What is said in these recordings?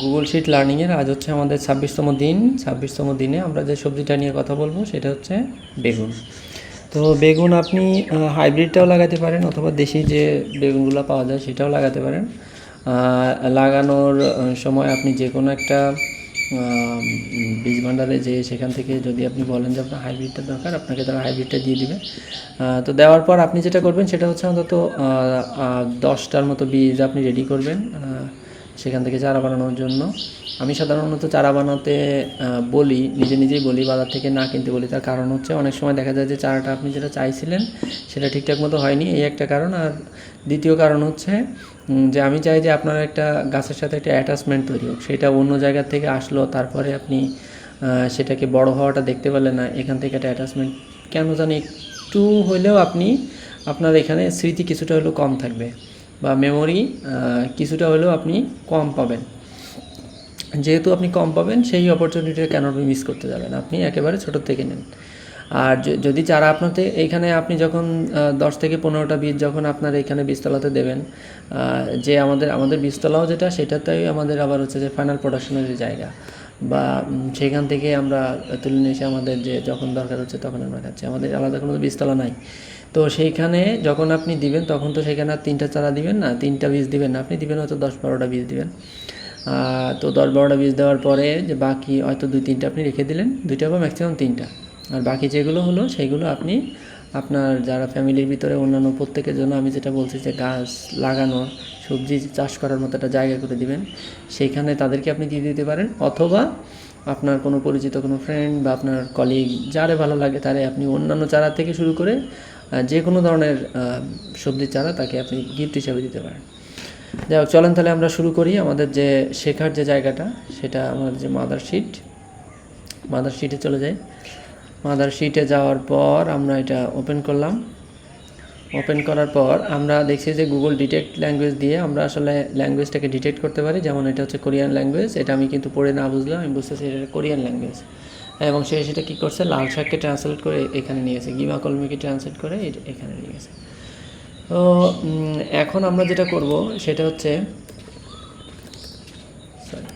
Google sheet লার্নিংয়ের আজ হচ্ছে আমাদের 26তম দিন। 26তম দিনে আমরা যে সবজিটা নিয়ে কথা বলবো সেটা হচ্ছে বেগুন। তো বেগুন আপনি হাইব্রিডটাও লাগাতে পারেন অথবা দেশি যে বেগুনগুলো পাওয়া যায় সেটাও লাগাতে পারেন। লাগানোর সময় আপনি যে কোনো একটা বীজ ভাণ্ডারে যেয়ে সেখান থেকে যদি আপনি বলেন যে আপনার হাইব্রিডটা দরকার, আপনাকে তারা হাইব্রিডটা দিয়ে দিবে। তো দেওয়ার পর আপনি যেটা করবেন সেটা হচ্ছে অন্তত 10টার মতো বীজ আপনি রেডি করবেন সেখান থেকে চারা বানানোর জন্য। আমি সাধারণত চারা বানাতে বলি, নিজেই বলি, বাজার থেকে না কিনতে বলি। তার কারণ হচ্ছে অনেক সময় দেখা যায় যে চারাটা আপনি যেটা চাইছিলেন সেটা ঠিকঠাক মতো হয়নি, এই একটা কারণ। আর দ্বিতীয় কারণ হচ্ছে যে আমি চাই যে আপনার একটা গাছের সাথে একটা অ্যাটাচমেন্ট তৈরি হোক। সেটা অন্য জায়গা থেকে আসলো, তারপরে আপনি সেটাকে বড় হওয়াটা দেখতে পেলেন না, এখান থেকে একটা অ্যাটাচমেন্ট কেন জানি একটু হলেও আপনার এখানে স্মৃতি কিছুটা হলেও কম থাকবে বা মেমোরি কিছুটা হলেও আপনি কম পাবেন। যেহেতু আপনি কম পাবেন, সেই অপরচুনিটিটা কেন আপনি মিস করতে যাবেন? আপনি একেবারে ছোটোর থেকে নেন। আর যদি চারা আপনাতে এইখানে আপনি যখন 10 থেকে 15টা বীজ যখন আপনার এইখানে বীজতলাতে দেবেন, যে আমাদের বীজতলাও যেটা, সেটাতেই আমাদের আবার হচ্ছে যে ফাইনাল প্রোডাকশনের যে জায়গা, বা সেখান থেকে আমরা তুলে নিয়ে এসে আমাদের যে যখন দরকার হচ্ছে তখন আমরা খাচ্ছি। আমাদের আলাদা কোনো বীজতলা নাই। তো সেইখানে যখন আপনি দিবেন তখন তো সেখানে আর 3টা চারা দিবেন না, 3টা বীজ দিবেন না, আপনি দিবেন হয়তো 10-12টা বীজ দিবেন। তো 10-12টা বীজ দেওয়ার পরে যে বাকি হয়তো 2-3টা আপনি রেখে দিলেন, 2টা বা ম্যাক্সিমাম 3টা। আর বাকি যেগুলো হলো সেইগুলো আপনি আপনার যারা ফ্যামিলির ভিতরে অন্যান্য প্রত্যেকের জন্য আমি যেটা বলছি যে গাছ লাগানোর, সবজি চাষ করার মতো একটা জায়গা করে দিবেন, সেইখানে তাদেরকে আপনি দিয়ে দিতে পারেন। অথবা আপনার কোনো পরিচিত কোনো ফ্রেন্ড বা আপনার কলিগ যারে ভালো লাগে তারে আপনি অন্যান্য চারা থেকে শুরু করে যে কোনো ধরনের সবজির চারা তাকে আপনি গিফট হিসাবে দিতে পারেন। যাই হোক, চলেন তাহলে আমরা শুরু করি। আমাদের যে শেখার যে জায়গাটা সেটা আমাদের যে মাদার শিটে চলে যাই। মাদার শিটে যাওয়ার পর আমরা এটা ওপেন করলাম। ওপেন করার পর আমরা দেখছি যে গুগল ডিটেক্ট ল্যাঙ্গুয়েজ দিয়ে আমরা আসলে ল্যাঙ্গুয়েজটাকে ডিটেক্ট করতে পারি। যেমন এটা হচ্ছে কোরিয়ান ল্যাঙ্গুয়েজ, এটা আমি কিন্তু পড়ে না বুঝলাম, আমি বুঝতেছি এটা কোরিয়ান ল্যাঙ্গুয়েজ। এবং সেটা কী করছে, লাল শাককে ট্রান্সলেট করে এখানে নিয়ে গেছে, গিমা কলমিকে ট্রান্সলেট করে এখানে নিয়ে গেছে। তো এখন আমরা যেটা করব সেটা হচ্ছে, সরি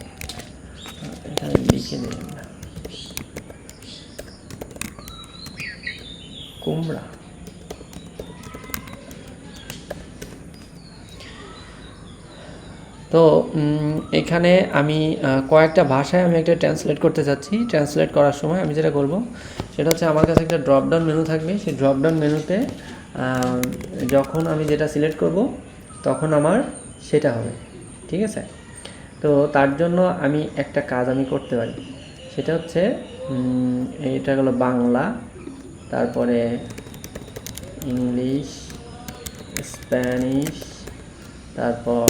এখানে লিখে দিই আমরা কুমড়া। তো এখানে আমি কয়েকটা ভাষায় আমি একটা ট্রান্সলেট করতে চাচ্ছি। ট্রান্সলেট করার সময় আমি যেটা করব সেটা হচ্ছে, আমার কাছে একটা ড্রপডাউন মেনু থাকবে। সেই ড্রপডাউন মেনুতে যখন আমি যেটা সিলেক্ট করব তখন আমার সেটা হবে, ঠিক আছে? তো তার জন্য আমি একটা কাজ আমি করতে পারি, সেটা হচ্ছে এটা হলো বাংলা, তারপরে ইংলিশ, স্প্যানিশ, তারপর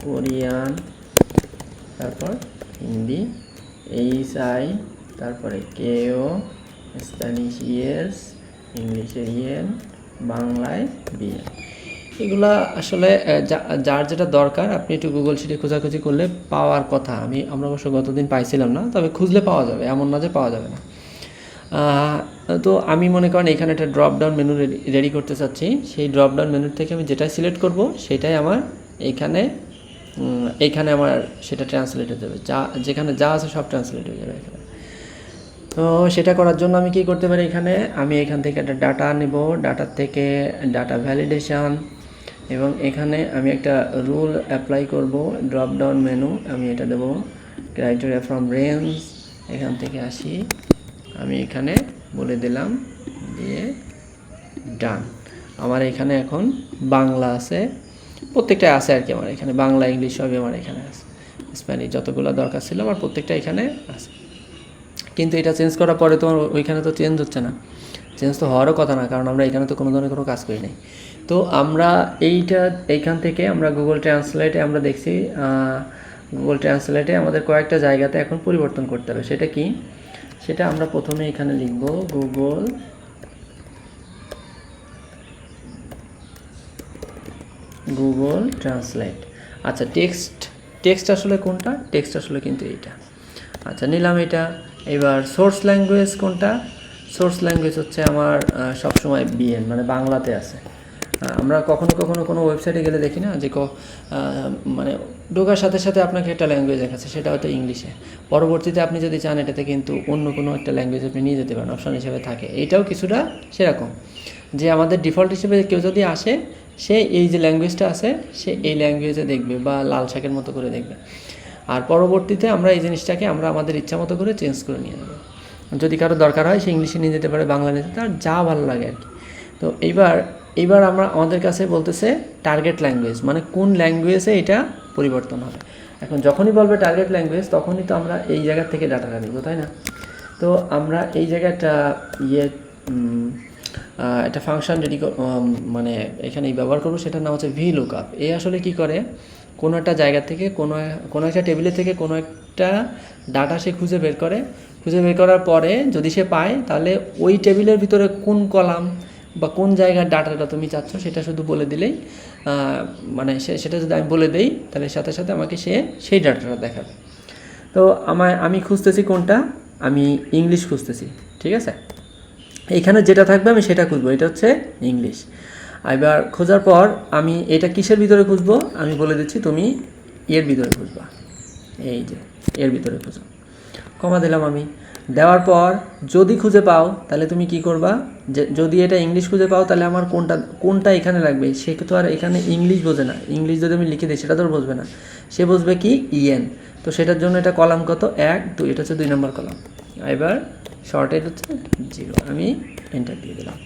কোরিয়ান, তারপর হিন্দি HI, তারপরে কেও, স্প্যানিশ ইয়েস, ইংলিশের ইয়েন, বাংলায় বিএন। এগুলা আসলে যার যেটা দরকার আপনি একটু গুগল শিটে খোঁজাখুঁজি করলে পাওয়ার কথা। আমরা অবশ্য গতদিন পাইছিলাম না, তবে খুঁজলে পাওয়া যাবে, এমন না যে পাওয়া যাবে না। তো আমি মনে করেন এখানে একটা ড্রপডাউন মেনু রেডি করতে চাচ্ছি। সেই ড্রপডাউন মেনুর থেকে আমি যেটাই সিলেক্ট করব সেটাই আমার এইখানে আমার সেটা ট্রান্সলেট হয়ে যাবে, যেখানে যা আছে সব ট্রান্সলেট হয়ে যাবে এখানে। তো সেটা করার জন্য আমি কি করতে পারি, আমি এখান থেকে একটা ডাটা নেব, ডাটার থেকে ডাটা ভ্যালিডেশন, এবং এখানে আমি একটা রুল অ্যাপ্লাই করব। ড্রপডাউন মেনু আমি এটা দেবো ক্রাইটেরিয়া ফ্রম রেঞ্জ, এখান থেকে আসি, আমি এখানে বলে দিলাম, দিয়ে ডান। আমার এখানে এখন বাংলা আছে, প্রত্যেকটা আছে আর কি। আমার এখানে বাংলা, ইংলিশ সবই আমার এখানে আছে, স্প্যানিশ যতগুলো দরকার ছিল আমার প্রত্যেকটা এখানে আছে। কিন্তু এটা চেঞ্জ করার পরে তোমার ওইখানে তো চেঞ্জ হচ্ছে না, চেঞ্জ তো হওয়ারও কথা না, কারণ আমরা এখানে তো কোনো ধরনের কোনো কাজ করি নাই। তো আমরা এইখান থেকে আমরা গুগল ট্রান্সলেটে আমরা দেখছি, গুগল ট্রান্সলেটে আমাদের কয়েকটা জায়গাতে এখন পরিবর্তন করতে হবে। সেটা কি, সেটা আমরা প্রথমে এখানে লিখব গুগল ট্রান্সলেট। আচ্ছা, টেক্সট আসলে কোনটা? টেক্সট আসলে কিন্তু এইটা। আচ্ছা, নিলাম এটা। এবার সোর্স ল্যাঙ্গুয়েজ কোনটা? সোর্স ল্যাঙ্গুয়েজ হচ্ছে আমার সবসময় বিএন, মানে বাংলাতে আছে। আমরা কখনো কখনো কোনো ওয়েবসাইটে গেলে দেখি না যে মানে ঢোকার সাথে সাথে আপনাকে একটা ল্যাঙ্গুয়েজ দেখাচ্ছে, সেটা হয়তো ইংলিশে। পরবর্তীতে আপনি যদি চান এটাতে কিন্তু অন্য কোনো একটা ল্যাঙ্গুয়েজ আপনি নিয়ে যেতে পারেন, অপশন হিসেবে থাকে। এইটাও কিছুটা সেরকম, যে আমাদের ডিফল্ট হিসেবে কেউ যদি আসে, সে এই যে ল্যাঙ্গুয়েজটা আছে সে এই ল্যাঙ্গুয়েজে দেখবে বা লাল শাকের মতো করে দেখবে। আর পরবর্তীতে আমরা এই জিনিসটাকে আমরা আমাদের ইচ্ছা মতো করে চেঞ্জ করে নিয়ে যাবো। যদি কারো দরকার হয় সে ইংলিশে নিয়ে যেতে পারে, বাংলা নিয়ে যেতে, তার যা ভালো লাগে আর কি। তো এইবার আমরা আমাদের কাছে বলতেছে টার্গেট ল্যাঙ্গুয়েজ, মানে কোন ল্যাঙ্গুয়েজে এটা পরিবর্তন হবে। এখন যখনই বলবে টার্গেট ল্যাঙ্গুয়েজ, তখনই তো আমরা এই জায়গা থেকে ডাটাটা নিব, তাই না? তো আমরা এই জায়গাটা একটা ফাংশন রেডি মানে এখানে ব্যবহার করবো, সেটার নাম হচ্ছে VLOOKUP। এই আসলে কি করে, কোনো একটা জায়গা থেকে কোনো একটা টেবিলে থেকে কোনো একটা ডাটা সে খুঁজে বের করার পরে যদি সে পায়, তাহলে ওই টেবিলের ভিতরে কোন কলাম বা কোন জায়গার ডাটাটা তুমি চাচ্ছ সেটা শুধু বলে দিলেই, মানে সেটা যদি আমি বলে দেই, তাহলে সাথে সাথে আমাকে সেই ডাটাটা দেখাবে। তো আমি খুঁজতেছি কোনটা, আমি ইংলিশ খুঁজতেছি, ঠিক আছে? এইখানে যেটা থাকবে আমি সেটা খুঁজবো, এটা হচ্ছে ইংলিশ। এবার খোঁজার পর আমি এটা কিসের ভিতরে খুঁজবো আমি বলে দিচ্ছি, তুমি এর ভিতরে খুঁজবা, এই যে এর ভিতরে খুঁজো, কমা দিলাম আমি। দেওয়ার পর যদি খুঁজে পাও তাহলে তুমি কি করবা, যে যদি এটা ইংলিশ খুঁজে পাও তাহলে আমার কোনটা এখানে লাগবে, সে তো আর এখানে ইংলিশ বোঝে না। ইংলিশ যদি আমি লিখে দিই সেটা তো বুঝবে না, সে বুঝবে কি EN। তো সেটার জন্য এটা কলাম কত 1 2, এটা হচ্ছে 2 নম্বর কলাম। এবার শর্টেড হচ্ছে 0, আমি এন্টার দিয়ে দিলাম।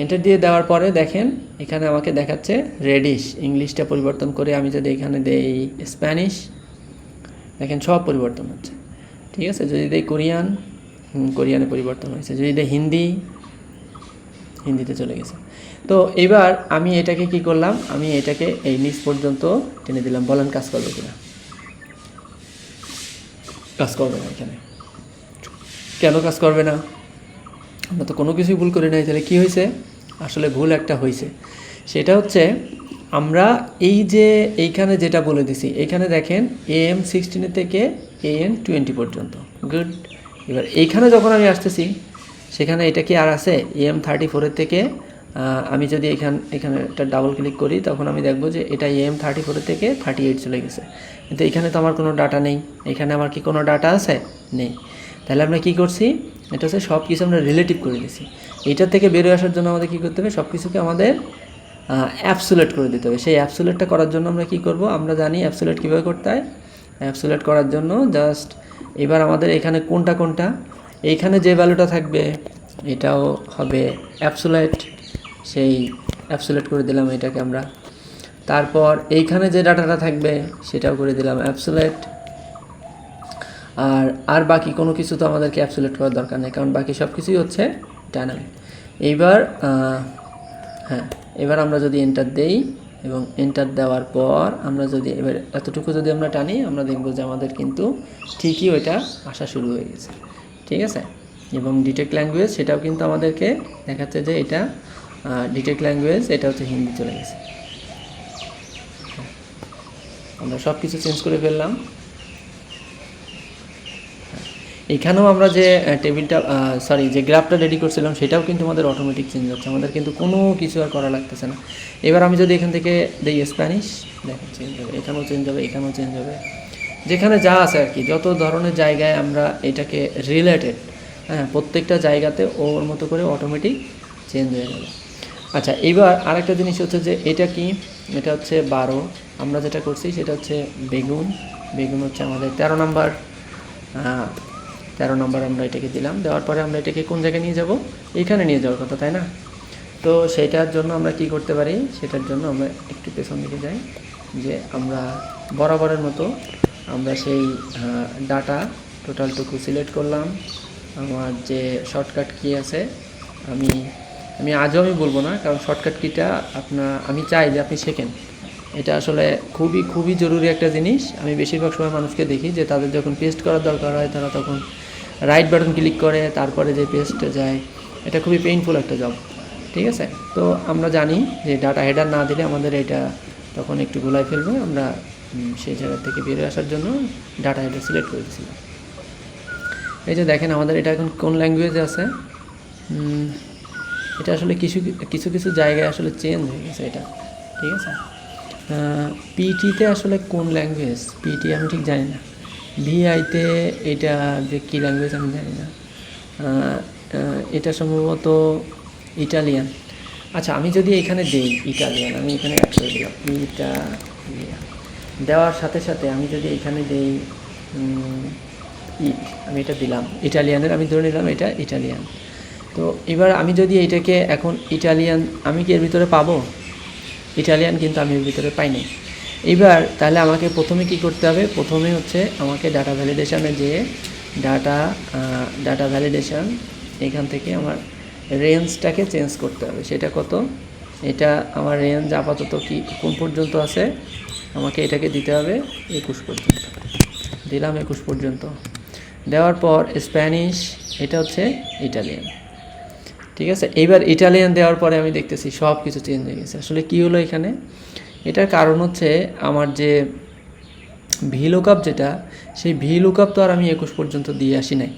এন্টার দিয়ে দেওয়ার পরে দেখেন এখানে আমাকে দেখাচ্ছে রেডিশ। ইংলিশটা পরিবর্তন করে আমি যদি এখানে দেই স্প্যানিশ, দেখেন সব পরিবর্তন হচ্ছে, ঠিক আছে? যদি দেই কোরিয়ান, কোরিয়ানে পরিবর্তন হয়েছে। যদি দেই হিন্দি, হিন্দিতে চলে গেছে। তো এবার আমি এটাকে কি করলাম, আমি এটাকে এই নিচ পর্যন্ত টেনে দিলাম। বলেন কাজ করবে কিনা? কাজ করবে না। এখানে কেন কাজ করবে না? আমরা তো কোনো কিছুই ভুল করি নাই। তাহলে কী হয়েছে? আসলে ভুল একটা হয়েছে, সেটা হচ্ছে আমরা এই যে এইখানে যেটা বলে দিছি, এইখানে দেখেন AM 16 থেকে AN 20 পর্যন্ত। গুড। এবার এইখানে যখন আমি আসতেছি, সেখানে এটা কি আর আছে AM 34 থেকে, আমি যদি এখানে একটা ডাবল ক্লিক করি, তখন আমি দেখব যে এটা AM 34 থেকে 38 চলে গেছে। কিন্তু এখানে তো আমার কোনো ডাটা নেই। এখানে আমার কি কোনো ডাটা আছে? নেই। তাহলে আমরা কি করছি, এটা হচ্ছে সব কিছু আমরা রিলেটিভ করে দিয়েছি। এইটার থেকে বেরোয় আসার জন্য আমাদের কী করতে হবে, সব কিছুকে আমাদের অ্যাবসোলেট করে দিতে হবে। সেই অ্যাবসোলেটটা করার জন্য আমরা কি করব, আমরা জানি অ্যাবসোলেট কীভাবে করতে হয়। অ্যাবসোলেট করার জন্য জাস্ট এবার আমাদের এখানে কোনটা এইখানে যে ভ্যালুটা থাকবে এটাও হবে অ্যাবসোলেট। সেই অ্যাবসোলেট করে দিলাম এটাকে আমরা। তারপর এইখানে যে ডাটাটা থাকবে সেটাও করে দিলাম অ্যাবসোলেট। আর বাকি কোনো কিছু তো আমাদেরকে অ্যাবসোলেট করার দরকার নেই, কারণ বাকি সব কিছুই হচ্ছে ডাইনামিক। এবার আমরা যদি এন্টার দেই, এবং এন্টার দেওয়ার পর আমরা যদি এবার এতটুকু যদি আমরা টানি, আমরা দেখব যে আমাদের কিন্তু ঠিকই ওইটা আসা শুরু হয়ে গেছে, ঠিক আছে? এবং ডিটেক্ট ল্যাঙ্গুয়েজ সেটাও কিন্তু আমাদেরকে দেখাচ্ছে যে এটা ডিটেক্ট ল্যাঙ্গুয়েজ, এটা হচ্ছে হিন্দি চলে গেছে। আমরা সব কিছু চেঞ্জ করে ফেললাম। এখানেও আমরা যে টেবিলটা যে গ্রাফটা রেডি করছিলাম সেটাও কিন্তু আমাদের অটোমেটিক চেঞ্জ হচ্ছে, আমাদের কিন্তু কোনো কিছু আর করা লাগতেছে না। এবার আমি যদি এখান থেকে দিই স্প্যানিশ, দেখেন চেঞ্জ হবে, এখানেও চেঞ্জ হবে, এখানেও চেঞ্জ হবে, যেখানে যা আছে আর কি, যত ধরনের জায়গায় আমরা এটাকে রিলেটেড, প্রত্যেকটা জায়গাতে ওর মতো করে অটোমেটিক চেঞ্জ হয়ে গেল। আচ্ছা, এবার আরেকটা জিনিস হচ্ছে যে এটা কি, এটা হচ্ছে 12। আমরা যেটা করছি সেটা হচ্ছে বেগুন হচ্ছে আমাদের 13 নাম্বার। 13 নম্বর আমরা এটাকে দিলাম। দেওয়ার পরে আমরা এটাকে কোন জায়গায় নিয়ে যাব, এইখানে নিয়ে যাওয়ার কথা, তাই না? তো সেটার জন্য আমরা কি করতে পারি, সেটার জন্য আমরা একটু পেছন দিকে যাই, যে আমরা বরাবরের মতো আমরা সেই ডাটা টোটালটুকু সিলেক্ট করলাম। আমার যে শর্টকাট কি আছে, আমি আজও বলবো না, কারণ শর্টকাট কিটা আমি চাই যে আপনি শেখেন। এটা আসলে খুবই জরুরি একটা জিনিস। আমি বেশিরভাগ সময় মানুষকে দেখি যে তাদের যখন পেস্ট করার দরকার হয়, তারা তখন রাইট বাটন ক্লিক করে তারপরে যে পেস্টে যায়, এটা খুবই পেইনফুল একটা জব, ঠিক আছে? তো আমরা জানি যে ডাটা হেডার না দিলে আমাদের এটা তখন একটু গোলায় ফেলবে। আমরা সেই জায়গা থেকে বেরিয়ে আসার জন্য ডাটা হেডার সিলেক্ট করে দিয়েছিলাম। এই যে দেখেন আমাদের এটা এখন কোন ল্যাঙ্গুয়েজে আছে, এটা আসলে কিছু কিছু কিছু জায়গায় আসলে চেঞ্জ হয়ে গেছে এটা, ঠিক আছে। পিটিতে আসলে কোন ল্যাঙ্গুয়েজ, পিটি আমি ঠিক জানি না। ভিআইতে এটা যে কী ল্যাঙ্গুয়েজ আমি জানি না। এটা সম্ভবত ইটালিয়ান। আচ্ছা, আমি যদি এখানে দেই ইটালিয়ান, আমি এখানে অ্যাড করে দিলাম ইটালিয়ান। দেওয়ার সাথে সাথে আমি যদি এখানে দেই ইট, আমি এটা দিলাম ইটালিয়ানের, আমি ধরে নিলাম এটা ইটালিয়ান। তো এবার আমি যদি এটাকে এখন ইটালিয়ান, আমি কি এর ভিতরে পাবো? ইটালিয়ান কিন্তু আমি এর ভিতরে পাইনি। এইবার তাহলে আমাকে প্রথমে কি করতে হবে? প্রথমে হচ্ছে আমাকে ডাটা ভ্যালিডেশনে যেয়ে ডাটা ভ্যালিডেশন এখান থেকে আমার রেঞ্জটাকে চেঞ্জ করতে হবে। সেটা কত? এটা আমার রেঞ্জ আপাতত কি কোন পর্যন্ত আছে, আমাকে এটাকে দিতে হবে 21 পর্যন্ত। দিলাম 21 পর্যন্ত। দেওয়ার পর স্প্যানিশ, এটা হচ্ছে ইটালিয়ান, ঠিক আছে। এইবার ইটালিয়ান দেওয়ার পরে আমি দেখতেছি সব কিছু চেঞ্জ হয়ে গেছে। আসলে কী হলো এখানে? এটার কারণ হচ্ছে আমার যে ভি লুকআপ যেটা, সেই ভি লুকআপ তো আর আমি 21 পর্যন্ত দিয়ে আসি নাই,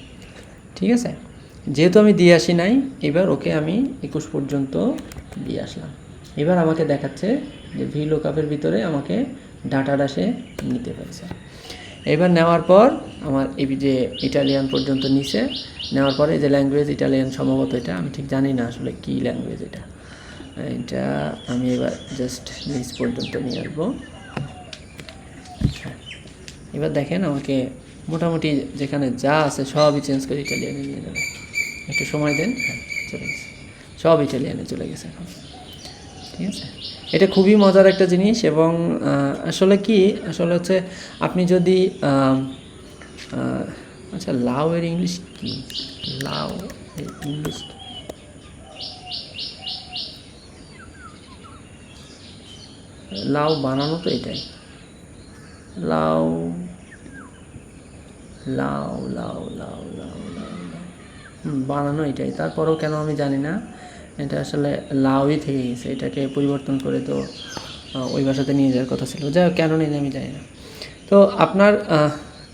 ঠিক আছে। যেহেতু আমি দিয়ে আসি নাই, এবার ওকে আমি 21 পর্যন্ত দিয়ে আসলাম। এবার আমাকে দেখাচ্ছে যে ভি লুকআপের ভিতরে আমাকে ডাটাটা সে নিতে পারছে। এবার নেওয়ার পর আমার এই যে ইটালিয়ান পর্যন্ত নিচে নেওয়ার পরে যে ল্যাঙ্গুয়েজ ইটালিয়ান, সম্ভবত এটা আমি ঠিক জানি না আসলে কী ল্যাঙ্গুয়েজ এটা আমি এবার জাস্ট নিচ পর্যন্ত নিয়ে আসবো। এবার দেখেন আমাকে মোটামুটি যেখানে যা আছে সবই চেঞ্জ করে ইটালিয়ানে নিয়ে যাবে। একটু সময় দেন, হ্যাঁ চলে গেছে, সব ইটালিয়ানে চলে গেছে এখন, ঠিক আছে। এটা খুবই মজার একটা জিনিস। এবং আসলে কি, আসলে হচ্ছে আপনি যদি আচ্ছা, লাউ এর ইংলিশ কি? লাউ এর ইংলিশ লাউ বানানো তো এটাই, লাউ লাউ লাউ লাউ লাউ লাউ বানানো এটাই। তারপরেও কেন আমি জানি না, এটা আসলে লাউই থেকে গেছে, এটাকে পরিবর্তন করে তো ওই ভাষাতে নিয়ে যাওয়ার কথা ছিল। যাই হোক, কেন নিয়ে আমি জানি না। তো আপনার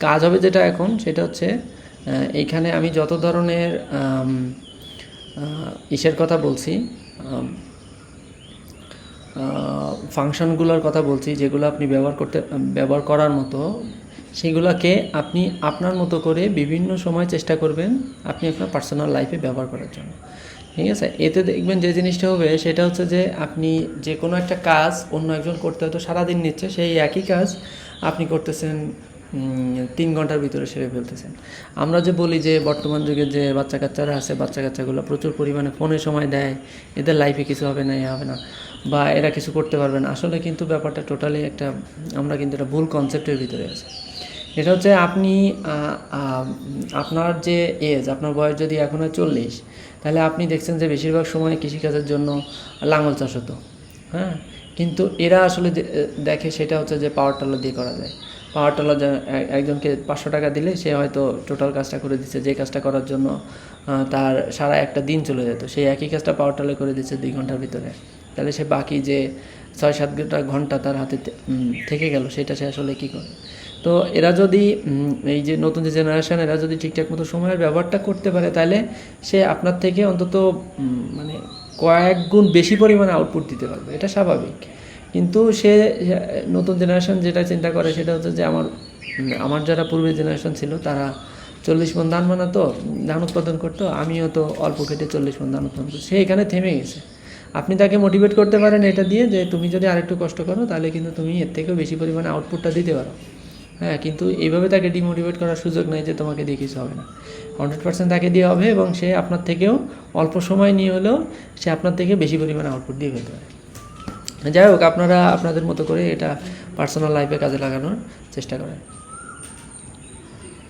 কাজ হবে যেটা এখন, সেটা হচ্ছে এইখানে আমি যত ধরনের ইসের কথা বলছি, ফাংশনগুলোর কথা বলছি, যেগুলো আপনি ব্যবহার করার মতো, সেগুলোকে আপনি আপনার মতো করে বিভিন্ন সময় চেষ্টা করবেন আপনি আপনার পার্সোনাল লাইফে ব্যবহার করার জন্য, ঠিক আছে। এতে দেখবেন যে জিনিসটা হবে সেটা হচ্ছে যে আপনি যে কোনো একটা কাজ অন্য একজন করতে হয়তো সারাদিন নিচ্ছে, সেই একই কাজ আপনি করতেছেন 3 ঘন্টার ভিতরে সেরে ফেলতেছেন। আমরা যে বলি যে বর্তমান যুগে যে বাচ্চা কাচ্চারা আছে, বাচ্চা কাচ্চাগুলো প্রচুর পরিমাণে ফোনে সময় দেয়, এদের লাইফে কিছু হবে না, হবে না, বা এরা কিছু করতে পারবে না। আসলে কিন্তু ব্যাপারটা টোটালি একটা, আমরা কিন্তু একটা ভুল কনসেপ্টের ভিতরে আছি। এটা হচ্ছে আপনি আপনার যে এজ, আপনার বয়স যদি এখন হয় 40, তাহলে আপনি দেখছেন যে বেশিরভাগ সময় কৃষিকাজের জন্য লাঙল চাষ হতো, হ্যাঁ। কিন্তু এরা আসলে দেখে সেটা হচ্ছে যে পাওয়ার টিলার দিয়ে করা যায়। পাওয়ার টিলার একজনকে 500 টাকা দিলে সে হয়তো টোটাল কাজটা করে দিচ্ছে, যে কাজটা করার জন্য তার সারা একটা দিন চলে যেত, সেই একই কাজটা পাওয়ার টিলার করে দিচ্ছে 2 ঘন্টার ভিতরে। তাহলে সে বাকি যে 6-7 ঘন্টা তার হাতে থেকে গেল, সেটা সে আসলে কী করে? তো এরা যদি এই যে নতুন যে জেনারেশন, এরা যদি ঠিকঠাক মতো সময়ের ব্যবহারটা করতে পারে, তাহলে সে আপনার থেকে অন্তত মানে কয়েক গুণ বেশি পরিমাণে আউটপুট দিতে পারবে, এটা স্বাভাবিক। কিন্তু সে নতুন জেনারেশন যেটা চিন্তা করে সেটা হচ্ছে যে আমার যারা পূর্বের জেনারেশন ছিল, তারা 40 মণ ধান বানাতো, ধান উৎপাদন করতো, আমিও তো অল্প খেটে 40 মণ ধান উৎপাদন করতো, সে এখানে থেমে গেছে। আপনি তাকে মোটিভেট করতে পারেন এটা দিয়ে যে তুমি যদি আরেকটু কষ্ট করো, তাহলে কিন্তু তুমি এর থেকেও বেশি পরিমাণে আউটপুটটা দিতে পারো, হ্যাঁ। কিন্তু এইভাবে তাকে ডিমোটিভেট করার সুযোগ নেই যে তোমাকে দিয়ে কিছু হবে না। 100% তাকে দিয়ে হবে, এবং সে আপনার থেকেও অল্প সময় নিয়ে হলেও সে আপনার থেকে বেশি পরিমাণে আউটপুট দিয়ে ফেলতে পারে। যাই হোক, আপনারা আপনাদের মতো করে এটা পার্সোনাল লাইফে কাজে লাগানোর চেষ্টা করেন।